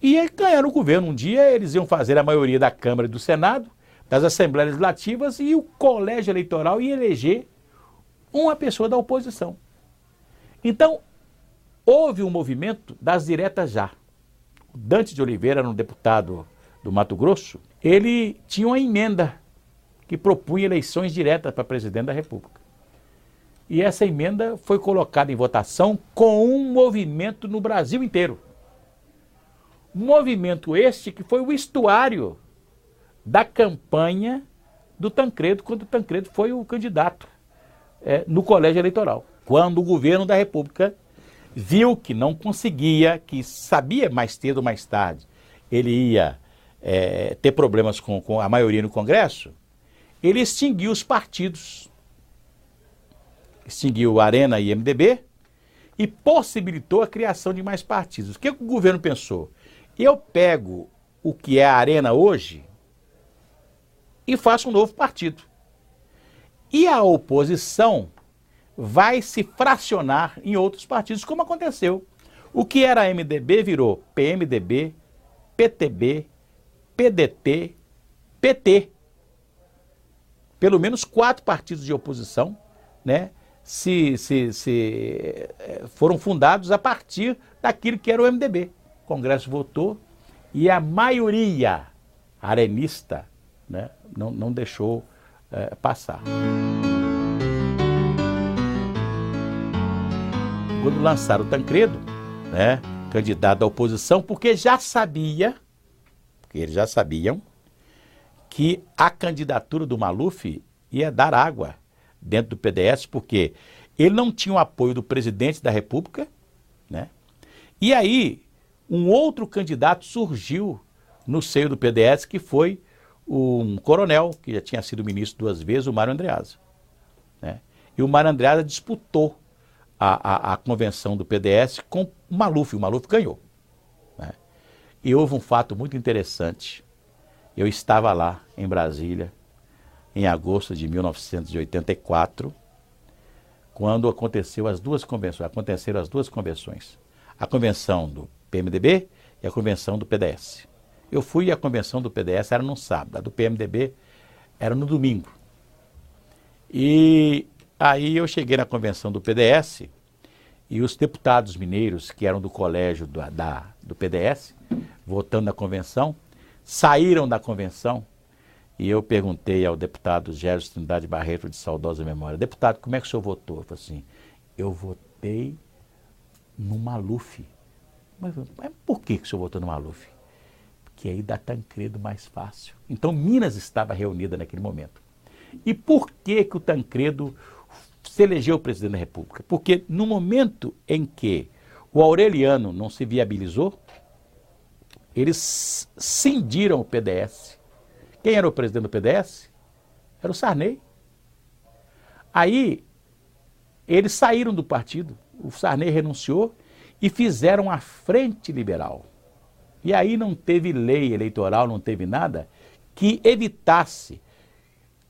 ia ganhar o governo. Um dia eles iam fazer a maioria da Câmara e do Senado, das Assembleias Legislativas, e o colégio eleitoral ia eleger uma pessoa da oposição. Então, houve um movimento das diretas já. O Dante de Oliveira era um deputado do Mato Grosso, ele tinha uma emenda que propunha eleições diretas para presidente da República. E essa emenda foi colocada em votação com um movimento no Brasil inteiro. Um movimento este que foi o estuário da campanha do Tancredo, quando o Tancredo foi o candidato no colégio eleitoral. Quando o governo da República viu que não conseguia, que sabia mais cedo ou mais tarde, ele ia ter problemas com a maioria no Congresso, ele extinguiu os partidos. Extinguiu Arena e MDB e possibilitou a criação de mais partidos. O que o governo pensou? Eu pego o que é a Arena hoje e faço um novo partido. E a oposição vai se fracionar em outros partidos, como aconteceu. O que era MDB virou PMDB, PTB, PDT, PT. Pelo menos 4 partidos de oposição, né, foram fundados a partir daquilo que era o MDB. O Congresso votou e a maioria arenista, né, não deixou passar. Quando lançaram o Tancredo, né, candidato da oposição, porque eles já sabiam que a candidatura do Maluf ia dar água dentro do PDS, porque ele não tinha o apoio do presidente da República, né? E aí um outro candidato surgiu no seio do PDS, que foi um coronel, que já tinha sido ministro 2 vezes, o Mário Andreasa, né? E o Mário Andreasa disputou a convenção do PDS com o Maluf ganhou, né? E houve um fato muito interessante. Eu estava lá em Brasília, em agosto de 1984, quando aconteceram as duas convenções. A convenção do PMDB e a convenção do PDS. Eu fui e a convenção do PDS era no sábado, a do PMDB era no domingo. E aí eu cheguei na convenção do PDS e os deputados mineiros, que eram do colégio do PDS, votando na convenção, saíram da convenção. E eu perguntei ao deputado Gerson Trindade Barreto, de saudosa memória: deputado, como é que o senhor votou? Eu falei assim: eu votei no Maluf. Mas por que o senhor votou no Maluf? Porque aí dá Tancredo mais fácil. Então Minas estava reunida naquele momento. E por que o Tancredo se elegeu presidente da República? Porque no momento em que o Aureliano não se viabilizou, eles cindiram o PDS. Quem era o presidente do PDS? Era o Sarney. Aí, eles saíram do partido, o Sarney renunciou e fizeram a Frente Liberal. E aí não teve lei eleitoral, não teve nada que evitasse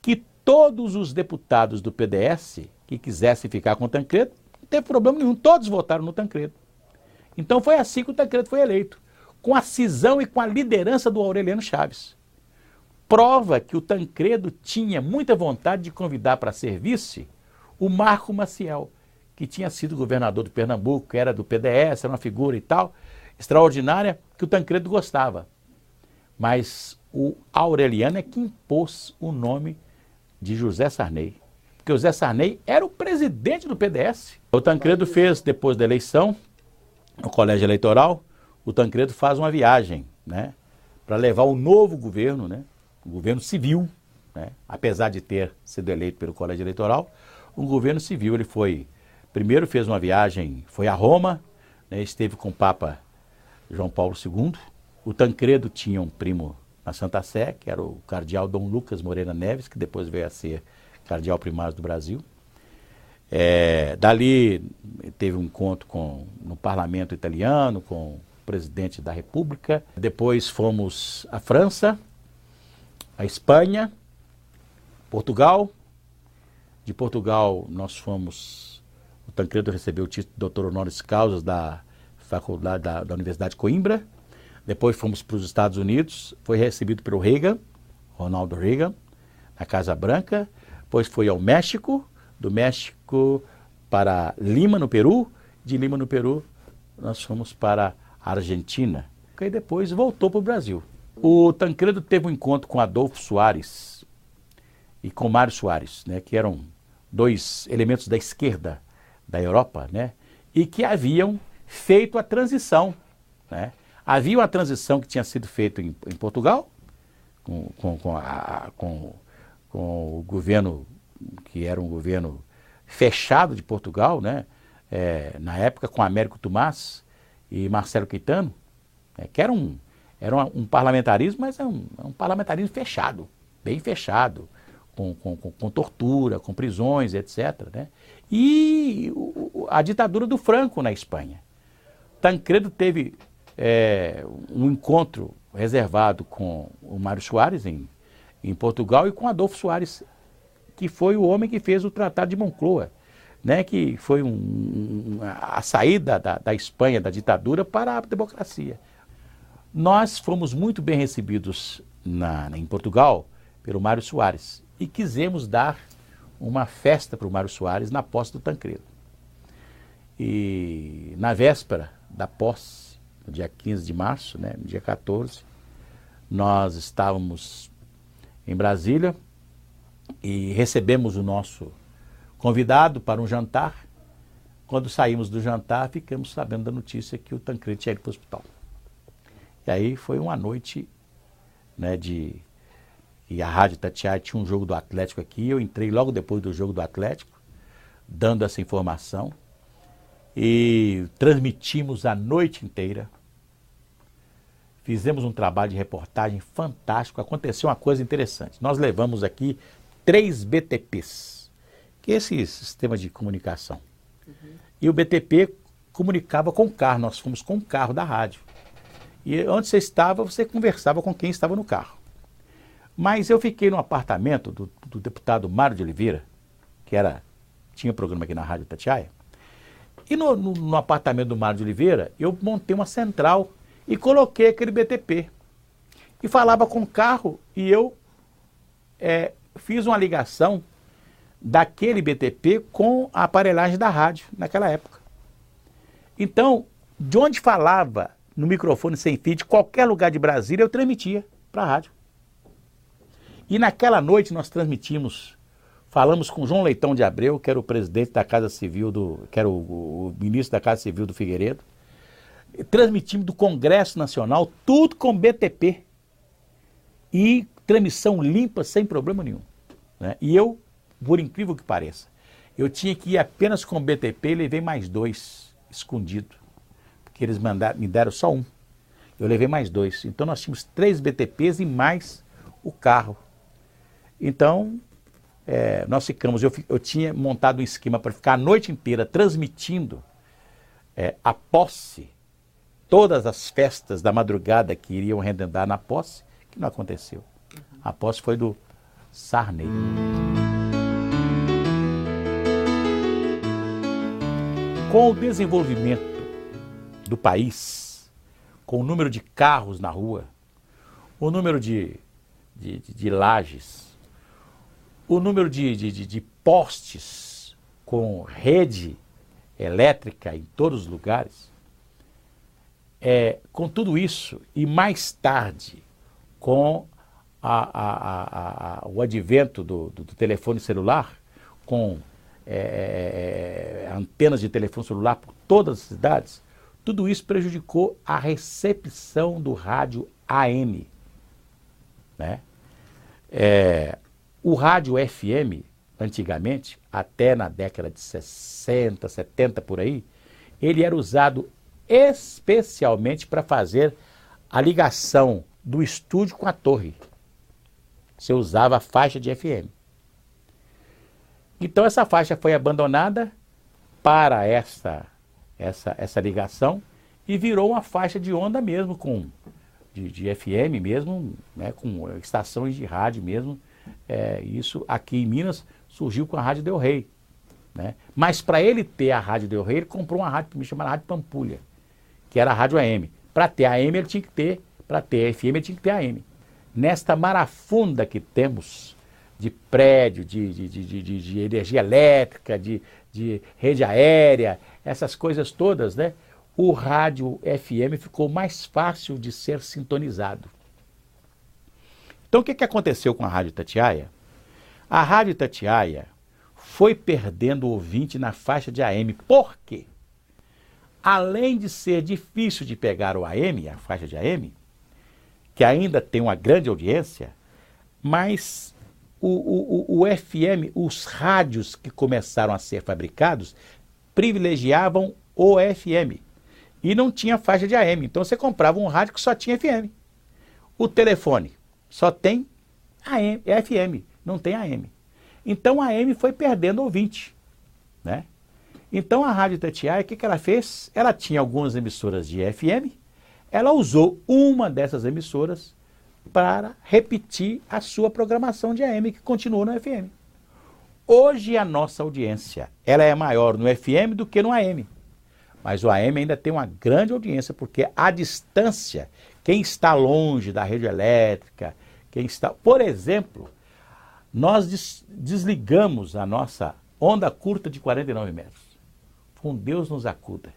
que todos os deputados do PDS que quisessem ficar com o Tancredo, não teve problema nenhum, todos votaram no Tancredo. Então foi assim que o Tancredo foi eleito, com a cisão e com a liderança do Aureliano Chaves. Prova que o Tancredo tinha muita vontade de convidar para ser vice o Marco Maciel, que tinha sido governador de Pernambuco, que era do PDS, era uma figura e tal, extraordinária, que o Tancredo gostava. Mas o Aureliano é que impôs o nome de José Sarney. Porque o José Sarney era o presidente do PDS. O Tancredo fez, depois da eleição, no colégio eleitoral, o Tancredo faz uma viagem, né, para levar o novo governo, né, o governo civil, né, apesar de ter sido eleito pelo colégio eleitoral, o governo civil. Ele foi, primeiro fez uma viagem, foi a Roma, né, esteve com o Papa João Paulo II. O Tancredo tinha um primo na Santa Sé, que era o cardeal Dom Lucas Moreira Neves, que depois veio a ser cardeal primário do Brasil. Dali teve um encontro no parlamento italiano, com o presidente da República. Depois fomos à França, à Espanha, Portugal. De Portugal nós fomos, o Tancredo recebeu o título de doutor honoris causa da faculdade da Universidade de Coimbra. Depois fomos para os Estados Unidos, foi recebido pelo Reagan, Ronald Reagan, na Casa Branca. Depois foi ao México, do México para Lima, no Peru. De Lima, no Peru, nós fomos para a Argentina. E depois voltou para o Brasil. O Tancredo teve um encontro com Adolfo Suárez e com Mário Soares, né, que eram dois elementos da esquerda da Europa, né, e que haviam feito a transição, né. Havia uma transição que tinha sido feita em Portugal, com o governo, que era um governo fechado de Portugal, né? Na época com Américo Tomás e Marcelo Caetano, que era um parlamentarismo, mas é um parlamentarismo fechado, bem fechado, com tortura, com prisões, etc., né? E a ditadura do Franco na Espanha. Tancredo teve um encontro reservado com o Mário Soares em Portugal e com Adolfo Suárez, que foi o homem que fez o Tratado de Moncloa, né, que foi a saída da Espanha, da ditadura, para a democracia. Nós fomos muito bem recebidos em Portugal pelo Mário Soares e quisemos dar uma festa para o Mário Soares na posse do Tancredo. E na véspera da posse, no dia 15 de março, né, no dia 14, nós estávamos em Brasília e recebemos o nosso convidado para um jantar. Quando saímos do jantar, ficamos sabendo da notícia que o Tancredo tinha ido para o hospital. E aí foi uma noite, né, e a Rádio Itatiaia tinha um jogo do Atlético aqui. Eu entrei logo depois do jogo do Atlético, dando essa informação, e transmitimos a noite inteira. Fizemos um trabalho de reportagem fantástico. Aconteceu uma coisa interessante. Nós levamos aqui 3 BTPs, que é esse sistema de comunicação. E o BTP comunicava com o carro. Nós fomos com o carro da rádio. E onde você estava, você conversava com quem estava no carro. Mas eu fiquei no apartamento do deputado Mário de Oliveira, que tinha programa aqui na Rádio Itatiaia. E no apartamento do Mário de Oliveira, eu montei uma central e coloquei aquele BTP. E falava com o carro e eu fiz uma ligação daquele BTP com a aparelhagem da rádio naquela época. Então, de onde falava no microfone sem fio, de qualquer lugar de Brasília, eu transmitia para a rádio. E naquela noite nós falamos com João Leitão de Abreu, que era o presidente da Casa Civil, que era o ministro da Casa Civil do Figueiredo. Transmitimos do Congresso Nacional, tudo com BTP. E transmissão limpa, sem problema nenhum, né? E eu, por incrível que pareça, eu tinha que ir apenas com BTP e levei mais 2 escondidos. Porque eles me deram só um. Eu levei mais 2. Então nós tínhamos 3 BTPs e mais o carro. Então, nós ficamos, eu tinha montado um esquema para ficar a noite inteira transmitindo a posse, todas as festas da madrugada que iriam redundar na posse, que não aconteceu. A posse foi do Sarney. Com o desenvolvimento do país, com o número de carros na rua, o número de lajes, o número de postes com rede elétrica em todos os lugares, com tudo isso, e mais tarde com o advento do telefone celular, com antenas de telefone celular por todas as cidades, tudo isso prejudicou a recepção do rádio AM, né? O rádio FM, antigamente, até na década de 60, 70 por aí, ele era usado especialmente para fazer a ligação do estúdio com a torre. Você usava a faixa de FM. Então essa faixa foi abandonada para essa ligação e virou uma faixa de onda mesmo, de FM mesmo, né, com estações de rádio mesmo. Isso aqui em Minas surgiu com a Rádio Del Rey, né? Mas para ele ter a Rádio Del Rey, ele comprou uma rádio chamada Rádio Pampulha, que era a rádio AM. Para ter AM ele tinha que ter, para ter FM ele tinha que ter AM. Nesta marafunda que temos de prédio, de energia elétrica, de rede aérea, essas coisas todas, né? O rádio FM ficou mais fácil de ser sintonizado. Então o que aconteceu com a Rádio Itatiaia? A Rádio Itatiaia foi perdendo ouvinte na faixa de AM. Por quê? Além de ser difícil de pegar o AM, a faixa de AM, que ainda tem uma grande audiência, mas o FM, os rádios que começaram a ser fabricados, privilegiavam o FM. E não tinha faixa de AM. Então você comprava um rádio que só tinha FM. O telefone só tem AM, FM, não tem AM. Então a AM foi perdendo ouvinte, né? Então a Rádio Itatiaia, o que ela fez? Ela tinha algumas emissoras de FM, ela usou uma dessas emissoras para repetir a sua programação de AM, que continuou no FM. Hoje a nossa audiência, ela é maior no FM do que no AM. Mas o AM ainda tem uma grande audiência, porque a distância, quem está longe da rede elétrica, quem está... Por exemplo, nós desligamos a nossa onda curta de 49 metros. Com Deus nos acuda.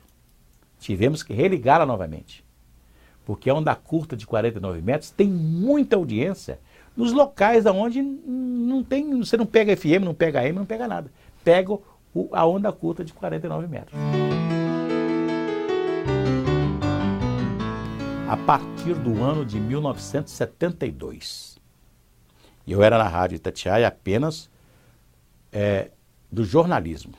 Tivemos que religá-la novamente. Porque a onda curta de 49 metros tem muita audiência nos locais onde não tem, você não pega FM, não pega AM, não pega nada. Pega a onda curta de 49 metros. A partir do ano de 1972. Eu era na Rádio Itatiaia apenas do jornalismo,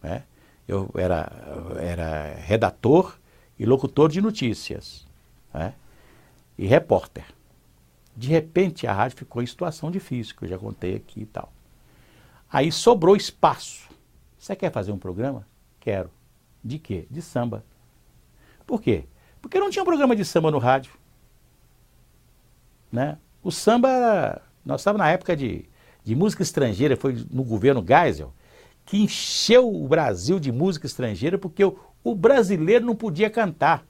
né? Eu era redator e locutor de notícias, né? E repórter. De repente a rádio ficou em situação difícil, que eu já contei aqui e tal. Aí sobrou espaço. Você quer fazer um programa? Quero. De quê? De samba. Por quê? Porque não tinha um programa de samba no rádio, né? O samba, nós estávamos na época de música estrangeira, foi no governo Geisel, que encheu o Brasil de música estrangeira, porque o brasileiro não podia cantar,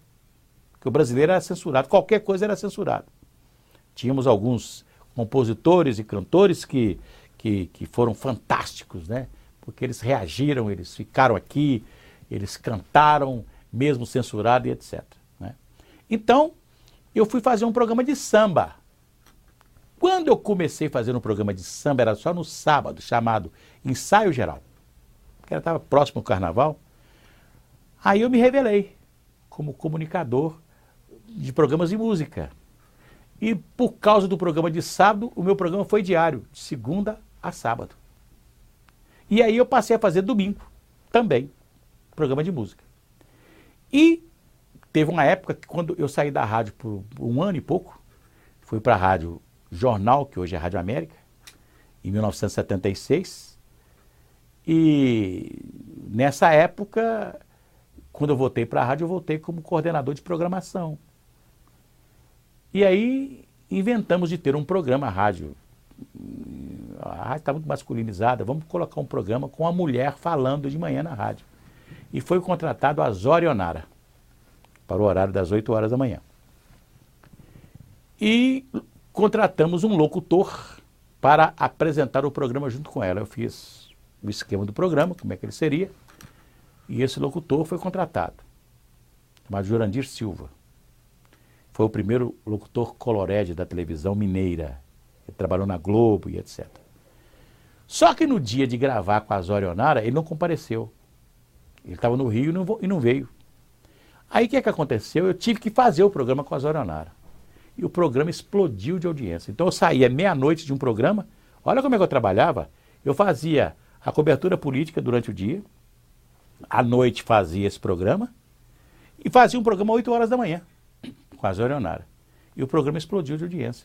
porque o brasileiro era censurado, qualquer coisa era censurado. Tínhamos alguns compositores e cantores que foram fantásticos, né? Porque eles reagiram, eles ficaram aqui, eles cantaram, mesmo censurado e etc. Então, eu fui fazer um programa de samba. Quando eu comecei a fazer um programa de samba, era só no sábado, chamado Ensaio Geral, que estava próximo ao carnaval. Aí eu me revelei como comunicador de programas de música. E por causa do programa de sábado, o meu programa foi diário, de segunda a sábado. E aí eu passei a fazer domingo, também, programa de música. E teve uma época que quando eu saí da rádio por um ano e pouco, fui para a Rádio Jornal, que hoje é a Rádio América, em 1976. E nessa época, quando eu voltei para a rádio, eu voltei como coordenador de programação. E aí inventamos de ter um programa, a rádio está muito masculinizada, vamos colocar um programa com a mulher falando de manhã na rádio. E foi contratado a Zória Onara, para o horário das 8 horas da manhã. E contratamos um locutor para apresentar o programa junto com ela. Eu fiz o esquema do programa, como é que ele seria, e esse locutor foi contratado, chamado Jurandir Silva. Foi o primeiro locutor colorede da televisão mineira. Ele trabalhou na Globo e etc. Só que no dia de gravar com a Zóia Onara, ele não compareceu. Ele estava no Rio e não veio. Aí o que aconteceu? Eu tive que fazer o programa com a Zóia Onara. E o programa explodiu de audiência. Então eu saía meia-noite de um programa, olha como é que eu trabalhava. Eu fazia a cobertura política durante o dia, à noite fazia esse programa, e fazia um programa 8 horas da manhã, com a Zóia Onara. E o programa explodiu de audiência.